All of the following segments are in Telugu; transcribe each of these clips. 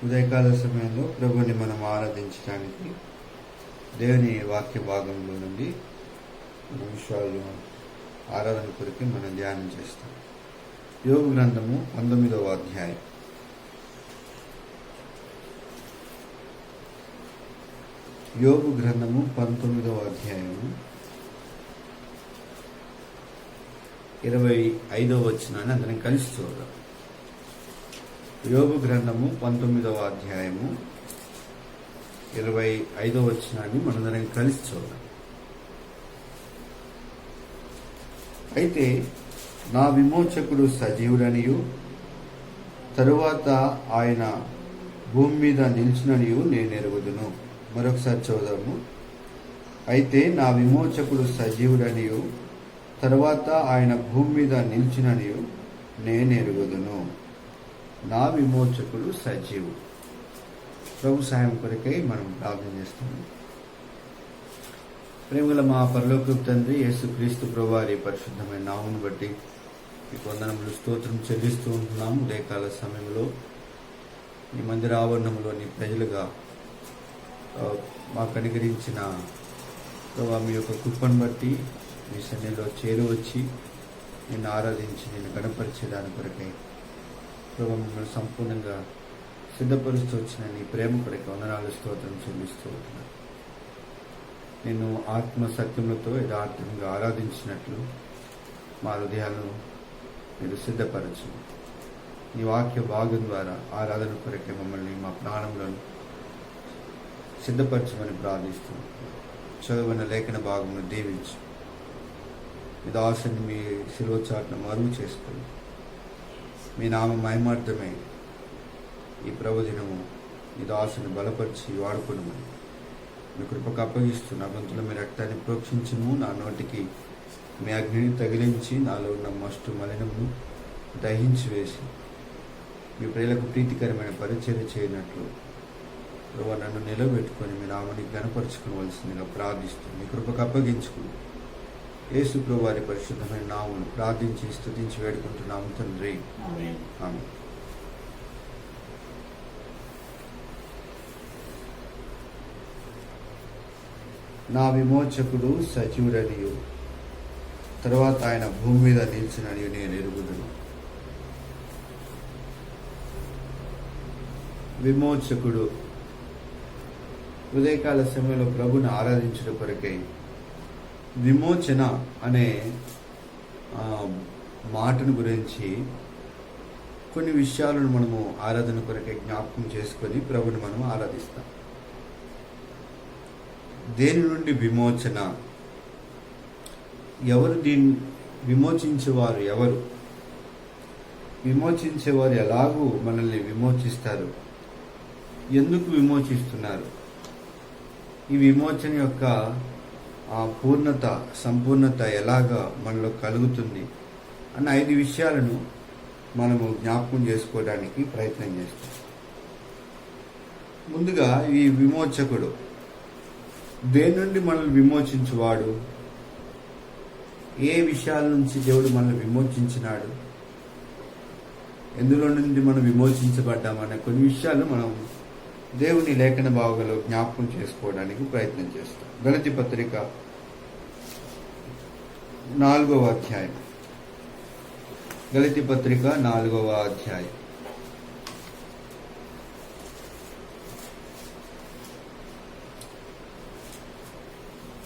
ఉదయకాల సమయంలో ప్రభుని మనం ఆరాధించడానికి దేవుని వాక్య భాగంలో నుండి విషయాలు ఆరాధన కొరకు మనం ధ్యానం చేస్తాం. యోబు గ్రంథము 19వ అధ్యాయం. యోబు గ్రంథము 19వ అధ్యాయము 25వ వచనాన్ని అందరం కలిసి చూద్దాం. యోబు గ్రంథము 19వ అధ్యాయము 25వ వచనాన్ని మనందరం కలిసి చూద్దాం. అయితే నా విమోచకుడు సజీవుడనియు తరువాత ఆయన భూమి మీద నిలిచిననియు నేను ఎరుగుదును. మరొకసారి చూద్దాము. అయితే నా విమోచకుడు సజీవుడనియు తరువాత ఆయన భూమి మీద నిలిచిననియు నేను ఎరుగుదును. నా విమోచకుడు సజీవుడు. ప్రభు సాయం కొరకై మనం ప్రార్థన చేస్తున్నాం. ప్రేమగల మా పరలోకపు తండ్రి యేసుక్రీస్తు ప్రభు వారి పరిశుద్ధమైన నామమును బట్టి మీకు వందనములు స్తోత్రం చెల్లిస్తూ ఉంటున్నాము. ఉదయకాల సమయంలో ఈ మందిర ఆవరణంలోని ప్రజలుగా మాకు అనుగ్రహించిన ప్రభు మీ యొక్క కృపను బట్టి మీ సన్నిధిలో చేరువచ్చి నిన్ను ఆరాధించి నిన్ను గణపరిచేదాని కొరకై ప్రభు మిమ్మల్ని సంపూర్ణంగా సిద్ధపరుస్తూ వచ్చిన నీ ప్రేమ కొరకు వందనాలు స్తోత్రం చెల్లిస్తూ ఉంటున్నాను. నేను ఆత్మ సత్యములతో యథార్థంగా ఆరాధించినట్లు మా హృదయాలను మీరు సిద్ధపరచు. నీ వాక్య భాగం ద్వారా ఆరాధన కొరకే మమ్మల్ని మా ప్రాణంలోను సిద్ధపరచమని ప్రార్థిస్తున్నాను. చదువున్న లేఖన భాగమును దీవించు. మీ దాసుని మీ శిలువ చాటును మరుగు చేసుకుని మీ నామ మహిమార్థమై ఈ ప్రవచనము ఈ దాసుని బలపరిచి వాడుకున్నామని మీ కృపకు అప్పగిస్తూ నా గొంతులో మీ రక్తాన్ని ప్రోక్షించము. నా నోటికి మీ అగ్నిని తగిలించి నాలో ఉన్న మస్టు మలినమును దహించి వేసి మీ ప్రియులకు ప్రీతికరమైన పరిచర్య చేయనట్లు ప్రభు నన్ను నిలబెట్టుకొని మీ నామని గణపరుచుకోవలసిందిగా ప్రార్థిస్తూ మీ కృపకు అప్పగించుకుని యేసు ప్రభు వారి పరిశుద్ధమైన నామమును ప్రార్థించి స్తుతించి వేడుకుంటున్నాము తండ్రి. ఆమేన్. నా విమోచకుడు సజీవుడనియు తర్వాత ఆయన భూమి మీద నిలిచిననియు నేను ఎరుగుదును. విమోచకుడు ఉదయకాల సమయంలో ప్రభుని ఆరాధించడం కొరకై విమోచన అనే మాటను గురించి కొన్ని విషయాలను మనము ఆరాధన కొరకై జ్ఞాపకం చేసుకొని ప్రభుని మనం ఆరాధిస్తాం. దేని నుండి విమోచన? ఎవరు దీన్ని విమోచించేవారు? ఎవరు విమోచించేవారు? ఎలాగూ మనల్ని విమోచిస్తారు? ఎందుకు విమోచిస్తున్నారు? ఈ విమోచన యొక్క పూర్ణత సంపూర్ణత ఎలాగా మనలో కలుగుతుంది అన్న 5 విషయాలను మనము జ్ఞాపకం చేసుకోవడానికి ప్రయత్నం చేస్తాం. ముందుగా ఈ విమోచకుడు దేని నుండి మనల్ని విమోచించువాడు? ఏ విషయాల నుంచి దేవుడు మనల్ని విమోచించినాడు? ఎందులో నుండి మనం విమోచించబడ్డామనే కొన్ని విషయాలు మనం దేవుని లేఖన భాగంలో జ్ఞాపకం చేసుకోవడానికి ప్రయత్నం చేస్తాం. గలతీ పత్రిక 4వ అధ్యాయం. గలతీ పత్రిక 4వ అధ్యాయం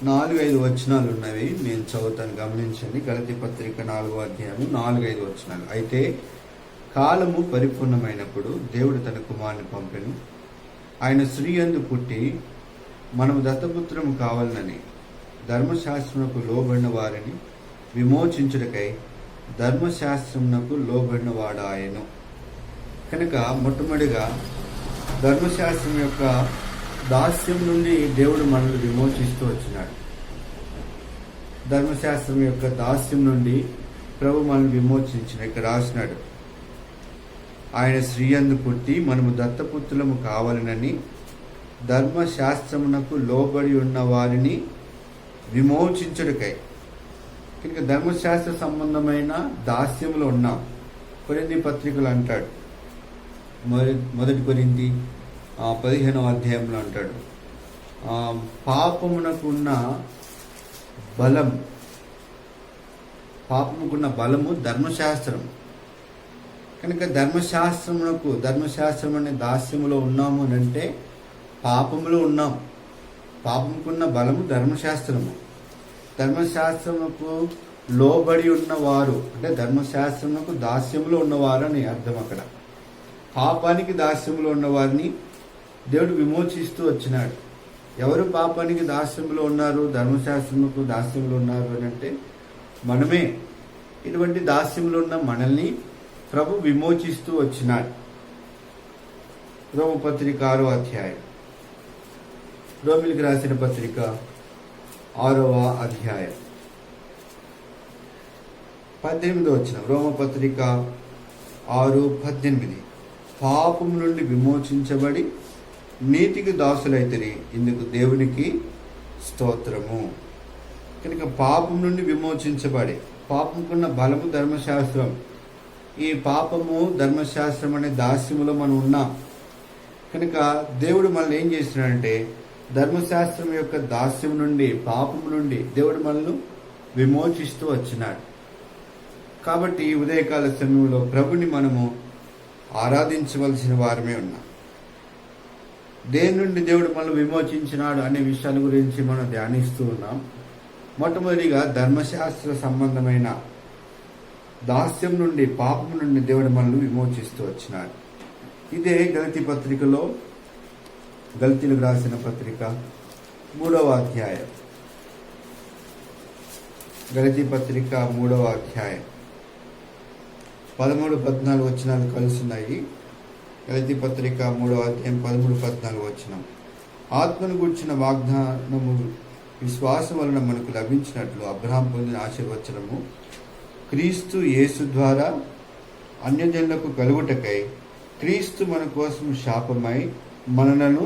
4-5 వచనాలు ఉన్నవి. నేను చదువుతాను, గమనించండి. గలతీ పత్రిక 4వ అధ్యాయము 4-5 వచనాలు. అయితే కాలము పరిపూర్ణమైనప్పుడు దేవుడు తన కుమారుని పంపెను. ఆయన స్త్రీ యందు పుట్టి మనము దత్తపుత్రము కావాలనని ధర్మశాస్త్రమునకు లోబడిన వారిని విమోచించుటకై ధర్మశాస్త్రమునకు లోబడిన వాడాయను. కనుక మొట్టమొదటిగా ధర్మశాస్త్రం యొక్క దాస్యం నుండి దేవుడు మనల్ని విమోచిస్తూ వచ్చినాడు. ధర్మశాస్త్రం యొక్క దాస్యం నుండి ప్రభు మనల్ని విమోచించిన ఇక్కడ రాసినాడు. ఆయన స్త్రీ యందు పుట్టి మనము దత్తపుత్రులము కావాలనని ధర్మశాస్త్రమునకు లోబడి ఉన్న వారిని విమోచించుటకై. కనుక ధర్మశాస్త్ర సంబంధమైన దాస్యంలో ఉన్నాం. కొరింథీ పత్రికలు అంటాడు, మొదటి కొరింథీ 15వ అధ్యాయంలో అంటాడు, పాపమునకున్న బలము ధర్మశాస్త్రం. కనుక ధర్మశాస్త్రం అనే దాస్యములో ఉన్నాము అని అంటే పాపములో ఉన్నాం. పాపముకున్న బలము ధర్మశాస్త్రము. ధర్మశాస్త్రముకు లోబడి ఉన్నవారు అంటే ధర్మశాస్త్రముకు దాస్యములో ఉన్నవారు అని అర్థం. అక్కడ పాపానికి దాస్యములో ఉన్నవారిని దేవుడు విమోచిస్తూ వచ్చినాడు. ఎవరు పాపానికి దాస్యములో ఉన్నారు, ధర్మశాస్త్రముకు దాస్యములో ఉన్నారు అని అంటే మనమే. ఇటువంటి దాస్యములో ఉన్న మనల్ని ప్రభు విమోచిస్తూ వచ్చినాడు. రోమపత్రిక 6వ అధ్యాయం, రోమిలికి రాసిన పత్రిక 6వ అధ్యాయం 18వ వచనం. రోమపత్రిక 6:18. పాపము నుండి విమోచించబడి నీతికి దాసులైతిరి, ఇందుకు దేవునికి స్తోత్రము. కనుక పాపం నుండి విమోచించబడి, పాపముకున్న బలము ధర్మశాస్త్రం. ఈ పాపము ధర్మశాస్త్రం అనే దాస్యములో మనం ఉన్నాం. కనుక దేవుడు మనల్ని ఏం చేస్తున్నాడంటే ధర్మశాస్త్రం యొక్క దాస్యం నుండి, పాపము నుండి దేవుడు మనల్ని విమోచిస్తూ వచ్చినాడు. కాబట్టి ఈ ఉదయకాల సమయంలో ప్రభుని మనము ఆరాధించవలసిన వారమే ఉన్నాం. దేని నుండి దేవుడు మనల్ని విమోచించినాడు అనే విషయాల గురించి మనం ధ్యానిస్తూ ఉన్నాం. మొట్టమొదటిగా ధర్మశాస్త్ర సంబంధమైన దాస్యం నుండి, పాపం నుండి దేవుడు మనల్ని విమోచిస్తూ వచ్చినాడు. ఇదే గలతీలకు రాసిన పత్రిక 3వ అధ్యాయం, గలతీ పత్రిక 3వ అధ్యాయం 13-14 వచనాలు కలుస్తున్నాయి. గలతీ పత్రిక 3వ అధ్యాయం 13-14 వచనం. ఆత్మను గూర్చిన వాగ్దానము విశ్వాసం వలన మనకు లభించినట్లు అబ్రహాం పొందిన ఆశీర్వచనము క్రీస్తు యేసు ద్వారా అన్యజనులకు కలుగుటకై క్రీస్తు మన కోసం శాపమై మనలను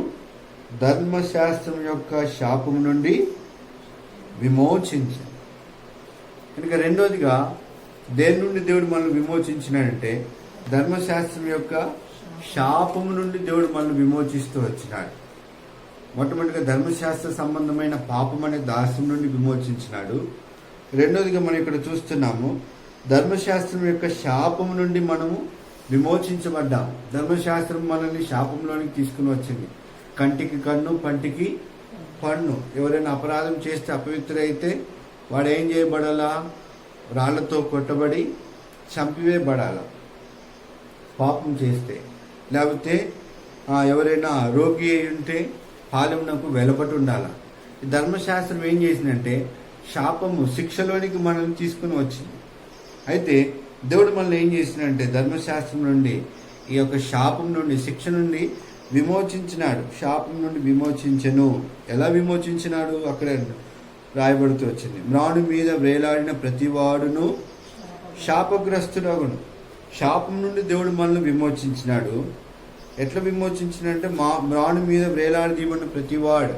ధర్మశాస్త్రం యొక్క శాపము నుండి విమోచించాడు. కనుక రెండోదిగా దేని నుండి దేవుడు మనల్ని విమోచించినాడంటే ధర్మశాస్త్రం యొక్క శాపము నుండి దేవుడు మనల్ని విమోచిస్తూ వచ్చినాడు. మొట్టమొదటిగా ధర్మశాస్త్ర సంబంధమైన పాపం అనే దాస్యం నుండి విమోచించినాడు. రెండోదిగా మనం ఇక్కడ చూస్తున్నాము ధర్మశాస్త్రం యొక్క శాపము నుండి మనము విమోచించబడ్డాం. ధర్మశాస్త్రం మనల్ని శాపంలోనికి తీసుకుని వచ్చింది. కంటికి కన్ను, పంటికి పన్ను. ఎవరైనా అపరాధం చేస్తే, అపవిత్రుడైతే వాడు ఏం చేయబడాలా? రాళ్లతో కొట్టబడి చంపివేయబడాల పాపం చేస్తే. లేకపోతే ఎవరైనా రోగి అయి ఉంటే పాలెమునకు వెలపటి ఉండాల. ఈ ధర్మశాస్త్రం ఏం చేసిందంటే శాపము, శిక్షలోనికి మనల్ని తీసుకుని వచ్చింది. అయితే దేవుడు మనల్ని ఏం చేసినంటే ధర్మశాస్త్రం నుండి, ఈ యొక్క శాపం నుండి, శిక్ష నుండి విమోచించినాడు. శాపం నుండి విమోచించను. ఎలా విమోచించినాడు? అక్కడ రాయబడుతూ వచ్చింది, మ్రాను మీద వేలాడిన ప్రతివాడును శాపగ్రస్తుడగును. శాపం నుండి దేవుడు మనల్ని విమోచించినాడు. ఎట్లా విమోచించినంటే మ్రాను మీద వేలాడదీయబడిన ప్రతివాడు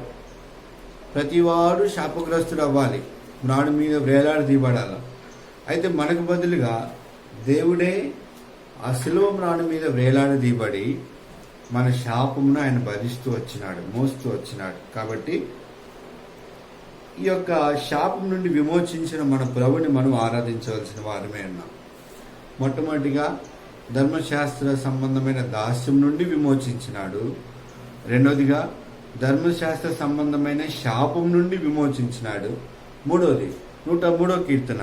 శాపగ్రస్తుడు అవ్వాలి. మ్రాను మీద వేలాడదీయబడాల. అయితే మనకు బదులుగా దేవుడే ఆ శిలువ మ్రాను మీద వేలాడదీయబడి మన శాపమును ఆయన భరిస్తూ వచ్చినాడు, మోస్తూ వచ్చినాడు. కాబట్టి ఈ యొక్క శాపం నుండి విమోచించిన మన ప్రభుని మనం ఆరాధించవలసిన వారమే ఉన్నాం. మొట్టమొదటిగా ధర్మశాస్త్ర సంబంధమైన దాస్యం నుండి విమోచించినాడు. రెండోదిగా ధర్మశాస్త్ర సంబంధమైన శాపం నుండి విమోచించినాడు. మూడోది 103వ కీర్తన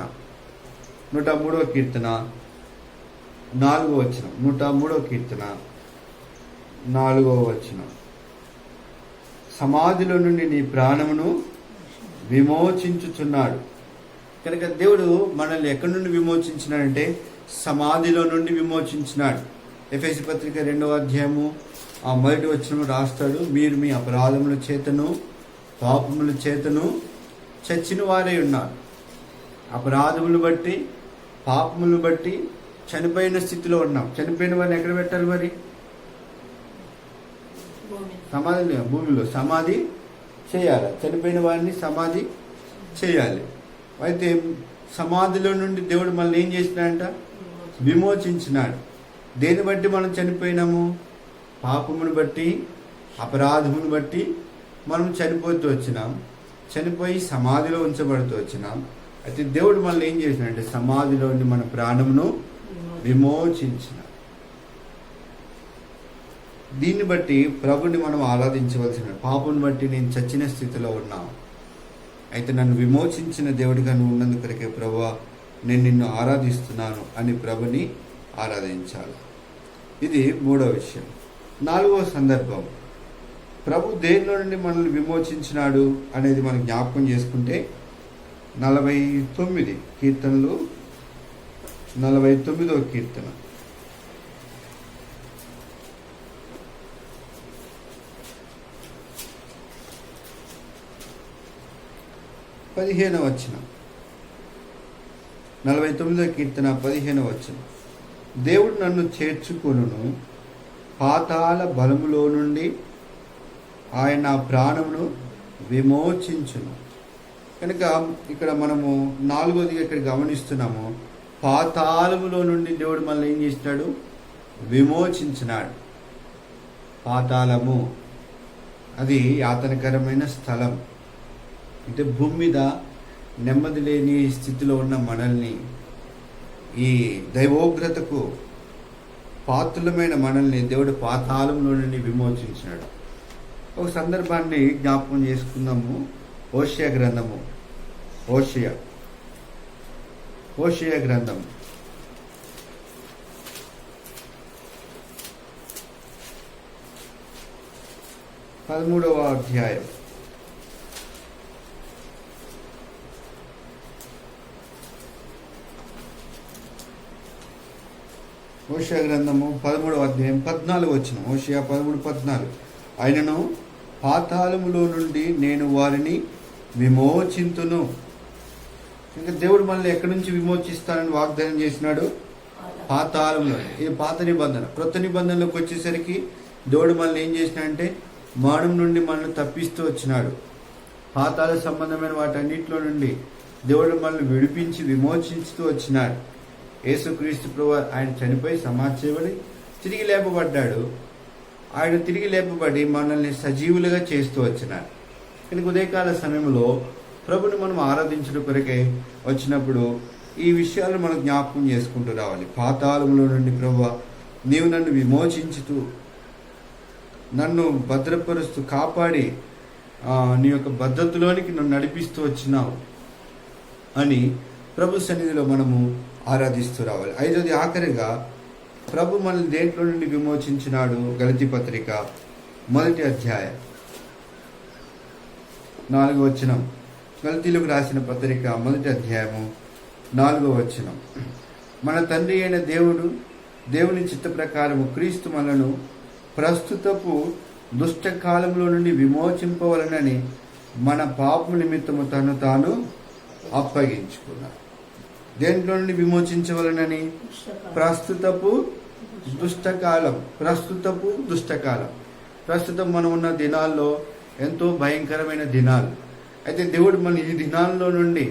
4వ వచనం. 103వ కీర్తన 4వ వచనం. సమాధిలో నుండి నీ ప్రాణమును విమోచించుచున్నాడు. కనుక దేవుడు మనల్ని ఎక్కడి నుండి విమోచించినాడంటే సమాధిలో నుండి విమోచించినాడు. ఎఫెసీ పత్రిక 2వ అధ్యాయము 1వ వచనం రాస్తాడు, మీరు మీ అపరాధముల చేతను పాపముల చేతను చచ్చిన వారే ఉన్నారు. అపరాధములు బట్టి, పాపములు బట్టి చనిపోయిన స్థితిలో ఉన్నాం. చనిపోయిన వారిని ఎక్కడ పెట్టాలి? మరి సమాధి, భూమిలో సమాధి చేయాలి. చనిపోయిన వారిని సమాధి చేయాలి. అయితే సమాధిలో నుండి దేవుడు మనల్ని ఏం చేసినాడంట? విమోచించినాడు. దేని బట్టి మనం చనిపోయినాము? పాపమును బట్టి, అపరాధమును బట్టి మనం చనిపోతూ వచ్చినాం. చనిపోయి సమాధిలో ఉంచబడుతూ వచ్చినాం. అయితే దేవుడు మనల్ని ఏం చేసినాడంటే సమాధిలోని మన ప్రాణమును విమోచించిన. దీన్ని బట్టి ప్రభుని మనం ఆరాధించవలసిన. పాపను బట్టి నేను చచ్చిన స్థితిలో ఉన్నాను, అయితే నన్ను విమోచించిన దేవుడిగా నువ్వు ఉన్నందుకొరకే ప్రభువా నేను నిన్ను ఆరాధిస్తున్నాను అని ప్రభుని ఆరాధించాలి. ఇది 3వ విషయం. 4వ సందర్భం, ప్రభు దేనిలో నుండి మనల్ని విమోచించినాడు అనేది మనం జ్ఞాపకం చేసుకుంటే 49 కీర్తనలు 49వ కీర్తన 15వ వచనం. 49వ కీర్తన 15వ వచనం, దేవుడు నన్ను చేర్చుకొనును, పాతాళ బలములో నుండి ఆయన నా ప్రాణమును విమోచించును. కనుక ఇక్కడ మనము 4వది ఇక్కడ గమనిస్తున్నాము, పాతాళములో నుండి దేవుడు మనల్ని ఏం చేసినాడు? విమోచించినాడు. పాతాళము అది యాతనకరమైన స్థలం. అంటే భూమి మీద నెమ్మది లేని స్థితిలో ఉన్న మనల్ని, ఈ దైవోగ్రతకు పాత్రులమైన మనల్ని దేవుడు పాతాళంలో నుండి విమోచించినాడు. ఒక సందర్భాన్ని జ్ఞాపకం చేసుకుందాము. హోషేయ గ్రంథము, హోషేయ గ్రంథం 13వ అధ్యాయం. హోషేయ గ్రంథము 13వ అధ్యాయం 14వ వచనం. హోషేయ 13:14, ఆయనను పాతాళములో నుండి నేను వారిని విమోచింతును. ఇంకా దేవుడు మనల్ని ఎక్కడి నుంచి విమోచిస్తానని వాగ్దానం చేసినాడు? పాతాళంలో. ఇది పాత నిబంధన. క్రొత్త నిబంధనలోకి వచ్చేసరికి దేవుడు మనల్ని ఏం చేసినాడంటే మరణం నుండి మనల్ని తప్పిస్తూ వచ్చినాడు. పాతాళ సంబంధమైన వాటన్నిటిలో నుండి దేవుడు మనల్ని విడిపించి విమోచిస్తూ వచ్చినాడు. యేసుక్రీస్తు ప్రభువు ఆయన చనిపోయి సమాధి చేయబడి తిరిగి లేపబడ్డాడు. ఆయన తిరిగి లేపబడి మనల్ని సజీవులుగా చేస్తూ వచ్చినాడు. కానీ ఉదయకాల సమయంలో ప్రభుని మనం ఆరాధించడం కొరకే వచ్చినప్పుడు ఈ విషయాలు మనం జ్ఞాపకం చేసుకుంటూ రావాలి. పాతాళంలో నుండి ప్రభువా నీవు నన్ను విమోచించుతూ, నన్ను భద్రపరుస్తూ, కాపాడి నీ యొక్క భద్రతలోనికి నన్ను నడిపిస్తూ వచ్చినావు అని ప్రభు సన్నిధిలో మనము ఆరాధిస్తూ రావాలి. 5వది ఆఖరిగా ప్రభు మనల్ని దేంట్లో నుండి విమోచించినాడు? గలతీ పత్రిక 1వ అధ్యాయం 4వ వచనం. గలతీలకు రాసిన పత్రిక 1వ అధ్యాయము 4వ వచనం, మన తండ్రి అయిన దేవుని చిత్త ప్రకారము క్రీస్తు మనను ప్రస్తుతపు దుష్టకాలంలో నుండి విమోచింపవలనని మన పాపము నిమిత్తము తను తాను అప్పగించుకున్నాడు. దేంట్లో నుండి విమోచించవలనని? ప్రస్తుతపు దుష్టకాలం. ప్రస్తుతం మనం ఉన్న దినాల్లో ఎంతో భయంకరమైన దినాలు. అయితే దేవుడు మన ఈ దినాల్లో నుండి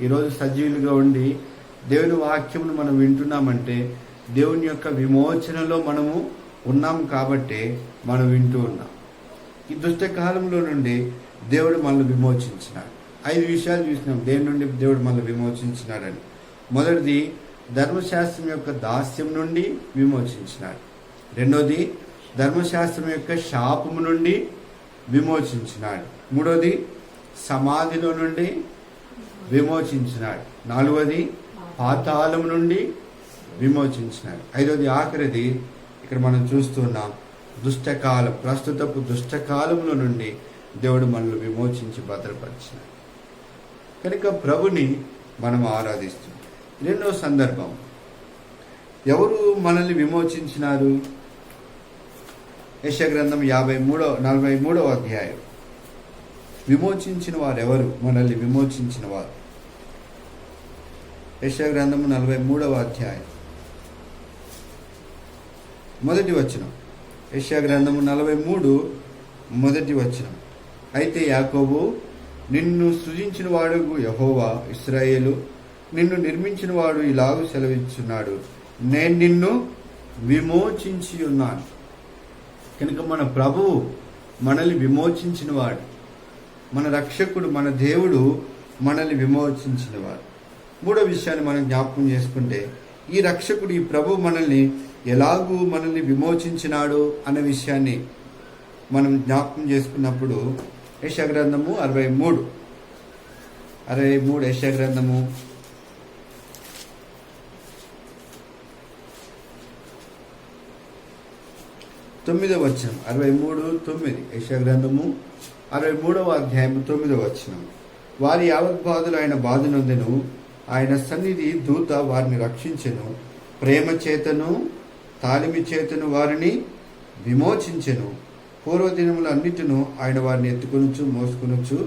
ఈరోజు సజీవులుగా ఉండి దేవుని వాక్యమును మనం వింటున్నామంటే దేవుని యొక్క విమోచనలో మనము ఉన్నాం కాబట్టి మనం వింటూ ఉన్నాం. ఈ దుష్టకాలంలో నుండి దేవుడు మనల్ని విమోచించినాడు. 5 విషయాలు చూసినాం దేని నుండి దేవుడు మనల్ని విమోచించినాడని. మొదటిది, ధర్మశాస్త్రం యొక్క దాస్యం నుండి విమోచించినాడు. రెండోది, ధర్మశాస్త్రం యొక్క శాపము నుండి విమోచించినాడు. మూడోది, సమాధిలో నుండి విమోచించినాడు. 4వది, పాతాళం నుండి విమోచించినాడు. 5వది ఆఖరిది ఇక్కడ మనం చూస్తున్నాం, దుష్టకాలం. ప్రస్తుతపు దుష్టకాలంలో నుండి దేవుడు మనల్ని విమోచించి భద్రపరిచినాడు. కనుక ప్రభుని మనం ఆరాధిస్తున్నాం. 2వ సందర్భం, ఎవరు మనల్ని విమోచించినారు? యెషయా గ్రంథం 43వ అధ్యాయం. విమోచించిన వారు ఎవరు? మనల్ని విమోచించిన వారు. యెషయా గ్రంథము 43వ అధ్యాయం 1వ వచనం. యెషయా గ్రంథము 43 1వ వచనం. అయితే యాకోబు, నిన్ను సృజించిన వాడు యెహోవా, ఇశ్రాయేలు నిన్ను నిర్మించిన వాడు ఇలాగూ సెలవిస్తున్నాడు, నేను నిన్ను విమోచించి ఉన్నాను. కనుక మన ప్రభువు మనల్ని విమోచించినవాడు, మన రక్షకుడు, మన దేవుడు మనల్ని విమోచించినవాడు. మూడో విషయాన్ని మనం జ్ఞాపకం చేసుకుంటే, ఈ రక్షకుడు, ఈ ప్రభు మనల్ని ఎలాగూ మనల్ని విమోచించినాడు అనే విషయాన్ని మనం జ్ఞాపకం చేసుకున్నప్పుడు యెషయా గ్రంథము 63 యెషయా గ్రంథము 9వ వచనం, 63:9 యెషయా గ్రంథము 63వ అధ్యాయము 9వ వచనం. వారి యావద్బాధలు ఆయన బాధనొందెను, ఆయన సన్నిధి దూత వారిని రక్షించెను, ప్రేమ చేతను తాలిమి చేతను వారిని విమోచించెను, పూర్వదినములు అన్నిటిను ఆయన వారిని ఎత్తుకొనుచు మోసుకొనుచు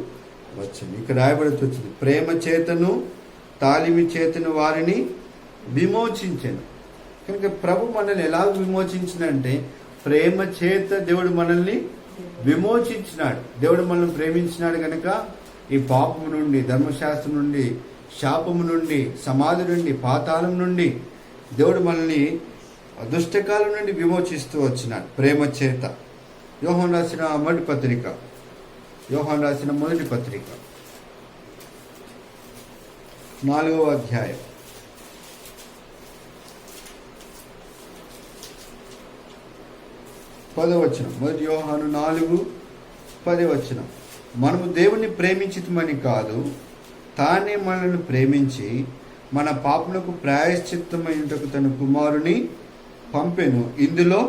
వచ్చను. ఇక్కడ రాయబడుతూ వచ్చింది, ప్రేమ చేతను తాలిమి చేతను వారిని విమోచించెను. కనుక ప్రభు మనల్ని ఎలా విమోచించినంటే, ప్రేమ చేత దేవుడు మనల్ని విమోచించినాడు. దేవుడు మనల్ని ప్రేమించినాడు కనుక ఈ పాపము నుండి, ధర్మశాస్త్రం నుండి, శాపము నుండి, సమాధి నుండి, పాతాళం నుండి దేవుడు మనల్ని దుష్టకాలం నుండి విమోచిస్తూ వచ్చినాడు ప్రేమ చేత. యోహాను రాసిన మొదటి పత్రిక 4వ అధ్యాయం 10వ వచనం. మొదటి యోహాను 4:10 వచనం. మనము దేవుణ్ణి ప్రేమించితమని కాదు, తానే మనల్ని ప్రేమించి మన పాపములకు ప్రాయశ్చిత్తమైనటకు తన కుమారుని పంపెను. ఇందులో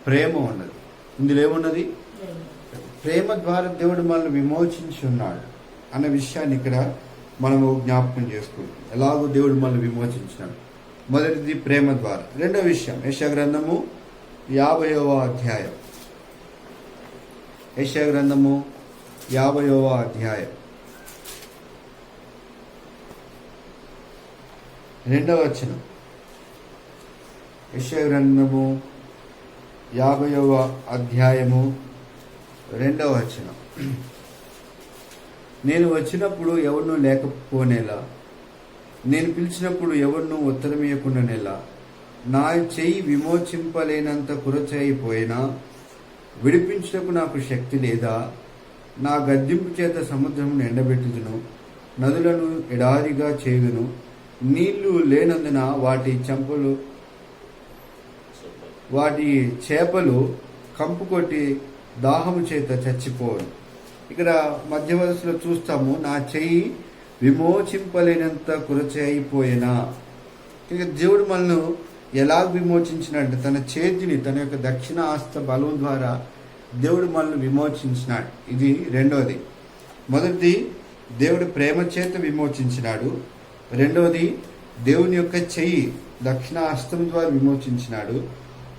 ప్రేమ ఉన్నది. ఇందులో ఏమున్నది? ప్రేమ ద్వారా దేవుడు మనల్ని విమోచించి ఉన్నాడు అన్న విషయాన్ని ఇక్కడ మనము జ్ఞాపకం చేసుకుంటాం. ఎలాగో దేవుడు మనల్ని విమోచించినాడు. మొదటిది ప్రేమ ద్వారా. రెండో విషయం యెషయా గ్రంథము 50వ అధ్యాయం. యెషయా గ్రంథము 50వ అధ్యాయం 2వ వచనం. యెషయా గ్రంథము 50వ అధ్యాయము 2వ వచనం. నేను వచ్చినప్పుడు ఎవరినూ లేకపోనేలా, నేను పిలిచినప్పుడు ఎవరినూ ఉత్తరమీయకుండానేలా, నా చెయ్యి విమోచింపలేనంత కురచయిపోయినా విడిపించుటకు నాకు శక్తి లేదా? నా గద్దింపు చేత సముద్రమును ఎండబెట్టుదును, నదులను ఎడారిగా చేయుదును, నీళ్లు లేనందున వాటి చేపలు కంపు కొట్టి దాహము చేత చచ్చిపోను. ఇక్కడ మధ్య వరుసలో చూస్తాము, నా చెయ్యి విమోచింపలేనంత కురచయిపోయినా. ఇక దేవుడు మనల్ని ఎలా విమోచించినట్టు తన చేతిని, తన యొక్క దక్షిణ హస్త బలం ద్వారా దేవుడు మనల్ని విమోచించినాడు. ఇది రెండవది. మొదటిది దేవుడు ప్రేమ చేత విమోచించినాడు. రెండవది దేవుని యొక్క చెయ్యి దక్షిణ హస్తం ద్వారా విమోచించినాడు.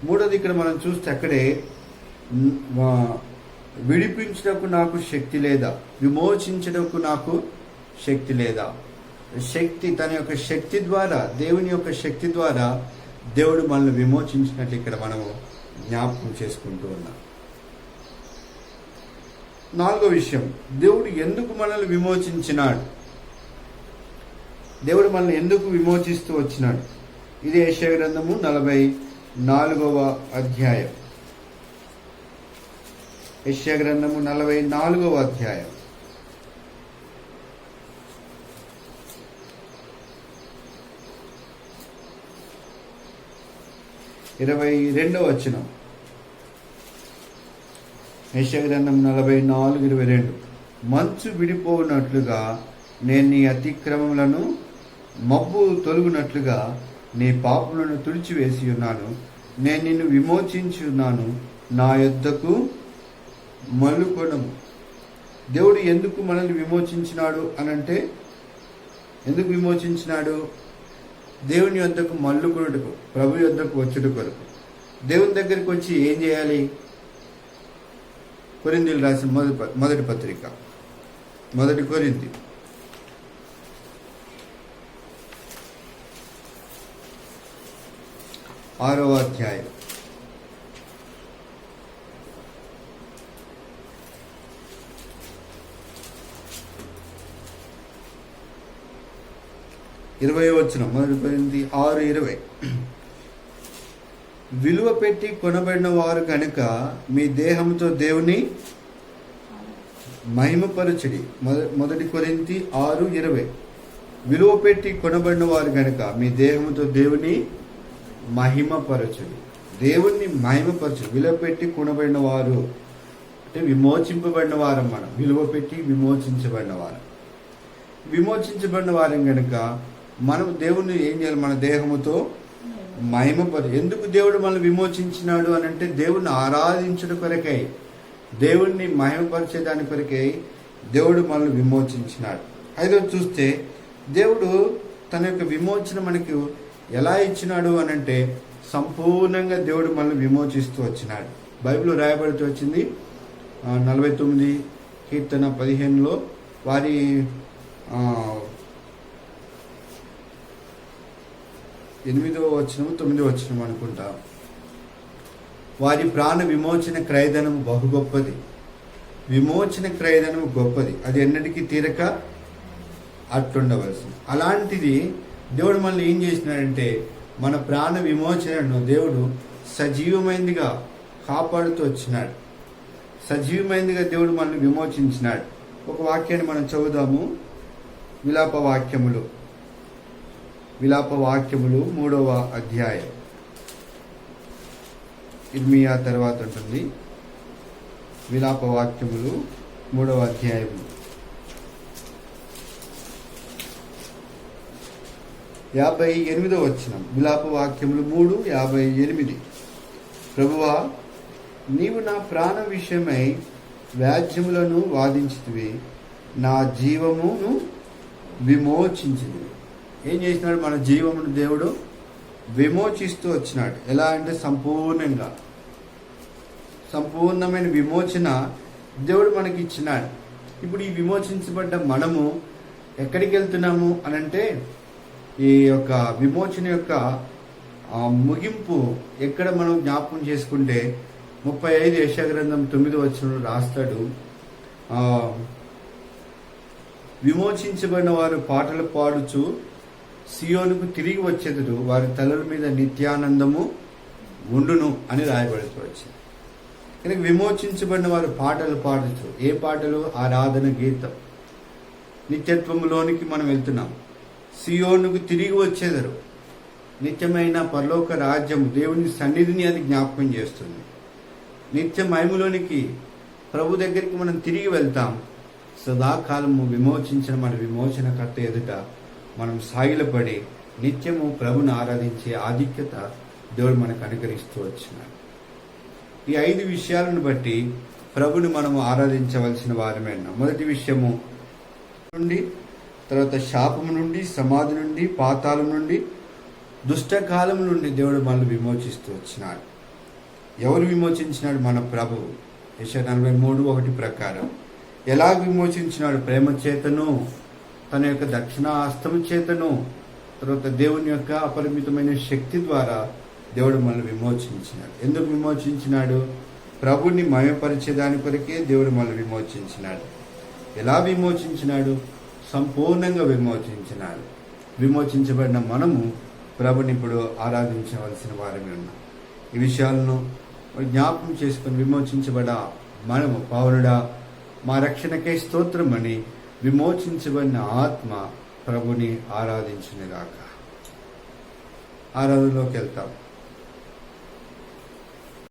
మూడవది ఇక్కడ మనం చూస్తే అక్కడే విడిపించుటకు నాకు శక్తి లేదా, విమోచించుటకు నాకు శక్తి లేదా. శక్తి, తన యొక్క శక్తి ద్వారా, దేవుని యొక్క శక్తి ద్వారా దేవుడు మనల్ని విమోచించినట్లు ఇక్కడ మనము జ్ఞాపకం చేసుకుంటూ ఉన్నాం. నాలుగో విషయం, దేవుడు ఎందుకు మనల్ని విమోచించినాడు, దేవుడు మనల్ని ఎందుకు విమోచిస్తూ వచ్చినాడు. ఇది యెషయా గ్రంథము 44వ అధ్యాయం. యెషయా గ్రంథము 44వ అధ్యాయం 22వ వచనం. యెషయా గ్రంథం 44:22. మంచు విడిపోనట్లుగా నేను నీ అతిక్రమములను, మబ్బు తొలుగునట్లుగా నీ పాపములను తుడిచివేసి ఉన్నాను. నేను నిన్ను విమోచించి ఉన్నాను, నా యొద్దకు మల్లుకొనము. దేవుడు ఎందుకు మనల్ని విమోచించినాడు అనంటే, ఎందుకు విమోచించినాడు? దేవుని యొద్దకు మల్లుకొనుటకు, ప్రభు యొద్దకు వచ్చుట కొరకు. దేవుని దగ్గరికి వచ్చి ఏం చేయాలి? కొరింథీయులకు రాసిన మొదటి పత్రిక, 1 కొరింథీ 6వ అధ్యాయం 20వ వచనం. 1 కొరింథీ 6:20. విలువ పెట్టి కొనబడిన వారు కనుక మీ దేహంతో దేవుని మహిమపరచుడి. 1 కొరింథీ 6:20. విలువ పెట్టి కొనబడిన వారు కనుక మీ దేహంతో దేవుని మహిమపరచుడి. దేవుణ్ణి మహిమపరచుడి. విలువ పెట్టి కొనబడిన వారు అంటే విమోచింపబడిన వారం. మనం విలువ పెట్టి విమోచించబడిన వారం. విమోచించబడిన వారం కనుక మనం దేవుణ్ణి ఏం చేయాలి? మన దేహముతో మహిమపరచు. ఎందుకు దేవుడు మనల్ని విమోచించినాడు అని అంటే దేవుణ్ణి ఆరాధించడం కొరకై, దేవుణ్ణి మహిమపరిచేదాని కొరకై దేవుడు మనల్ని విమోచించినాడు. అయితే చూస్తే దేవుడు తన యొక్క విమోచన మనకు ఎలా ఇచ్చినాడు అని అంటే సంపూర్ణంగా దేవుడు మనల్ని విమోచిస్తూ వచ్చినాడు. బైబిల్లో రాయబడుతూ వచ్చింది 49 కీర్తన 15లో వారి 8వ వచనం 9వ వచనం అనుకుంటా. వారి ప్రాణ విమోచన క్రయధనం బహు గొప్పది. విమోచన క్రయధనం గొప్పది, అది ఎన్నటికీ తీరక అట్టుండవలసింది. అలాంటిది దేవుడు మనల్ని ఏం చేసినాడంటే మన ప్రాణ విమోచనను దేవుడు సజీవమైనదిగా కాపాడుతూ వచ్చినాడు. సజీవమైనదిగా దేవుడు మనల్ని విమోచించినాడు. ఒక వాక్యాన్ని మనం చదువుదాము. విలాప వాక్యములు 3వ అధ్యాయం. ఇర్మియా తర్వాత ఉంటుంది. విలాప వాక్యములు 3వ అధ్యాయము 58వ వచనం. విలాప వాక్యములు 3:58. ప్రభువా, నీవు నా ప్రాణ విషయమై వ్యాజ్యములను వాదించితివి, నా జీవమును విమోచించితివి. ఏం చేసినాడు? మన జీవమును దేవుడు విమోచిస్తూ వచ్చినాడు. ఎలా అంటే సంపూర్ణమైన విమోచన దేవుడు మనకి ఇచ్చినాడు. ఇప్పుడు ఈ విమోచించబడ్డ మనము ఎక్కడికి వెళ్తున్నాము అనంటే ఈ యొక్క విమోచన యొక్క ముగింపు ఎక్కడ మనం జ్ఞాపకం చేసుకుంటే 35 యెషయా గ్రంథం 9వ వచనంలో రాస్తాడు, విమోచించబడిన వారు పాటలు పాడుచు సియోనుకు తిరిగి వచ్చేదురు, వారి తలల మీద నిత్యానందము ఉండును అని రాయబడుతూ వచ్చింది. కనుక విమోచించబడిన వారు పాటలు పాడుచు, ఏ పాటలు? ఆరాధన గీతం. నిత్యత్వములోనికి మనం వెళ్తున్నాం. సియోనుకు తిరిగి వచ్చేదరు, నిత్యమైన పరలోక రాజ్యం, దేవుని సన్నిధిని అది జ్ఞాపకం చేస్తుంది. నిత్య మహిమలోనికి ప్రభు దగ్గరికి మనం తిరిగి వెళ్తాం. సదాకాలము విమోచించిన మన విమోచనకర్త ఎదుట మనం సాగిలపడి నిత్యము ప్రభుని ఆరాధించే ఆధిక్యత దేవుడు మనకు అనుగ్రహిస్తూ వచ్చినాడు. ఈ 5 విషయాలను బట్టి ప్రభుని మనము ఆరాధించవలసిన వారమే. మొదటి విషయము నుండి, తర్వాత శాపము నుండి, సమాధి నుండి, పాతాళం నుండి, దుష్టకాలం నుండి దేవుడు మనల్ని విమోచిస్తూ వచ్చినాడు. ఎవరు విమోచించినాడు? మన ప్రభువు. యెషయా 43:1 ప్రకారం ఎలా విమోచించినాడు? ప్రేమ చేతను, తన యొక్క దక్షిణ హస్తము చేతను, తర్వాత దేవుని యొక్క అపరిమితమైన శక్తి ద్వారా దేవుడు మనల్ని విమోచించినాడు. ఎందుకు విమోచించినాడు? ప్రభుని మహిమపరిచేదాని కొరకే దేవుడు మనల్ని విమోచించినాడు. ఎలా విమోచించినాడు? సంపూర్ణంగా విమోచించినాడు. విమోచించబడిన మనము ప్రభుని ఇప్పుడు ఆరాధించవలసిన వారమే ఉన్నాం. ఈ విషయాలను జ్ఞాపకం చేసుకుని విమోచించబడ మనము, పౌరుడా మా రక్షణకై స్తోత్రమని విమోచించబడిన ఆత్మ ప్రభుని ఆరాధించునుగాక. ఆరాధనలోకి వెళ్తాం.